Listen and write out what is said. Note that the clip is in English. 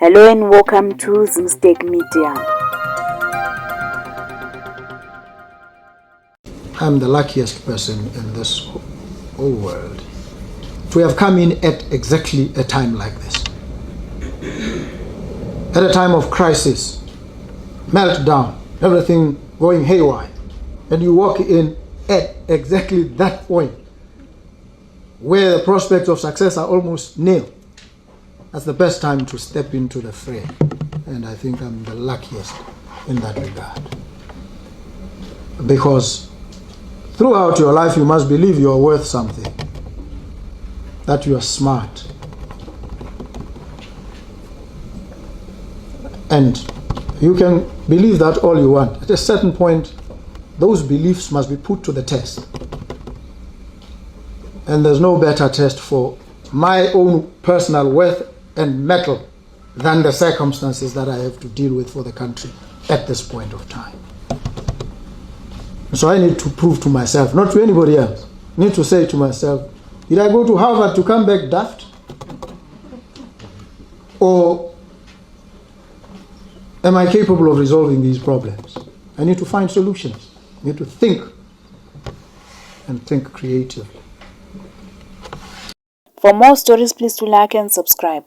Hello and welcome to Zimstake Media. I'm the luckiest person in this whole world to have come in at exactly a time like this. At a time of crisis, meltdown, everything going haywire, and you walk in at exactly that point where the prospects of success are almost nil. That's the best time to step into the fray, and I think I'm the luckiest in that regard. Because throughout your life you must believe you are worth something, that you are smart, and you can believe that all you want. At a certain point, those beliefs must be put to the test. And there's no better test for my own personal worth and mettle than the circumstances that I have to deal with for the country at this point of time. So I need to prove to myself, not to anybody else, I need to say to myself, did I go to Harvard to come back daft? Or am I capable of resolving these problems? I need to find solutions. I need to think, and think creatively. For more stories, please do like and subscribe.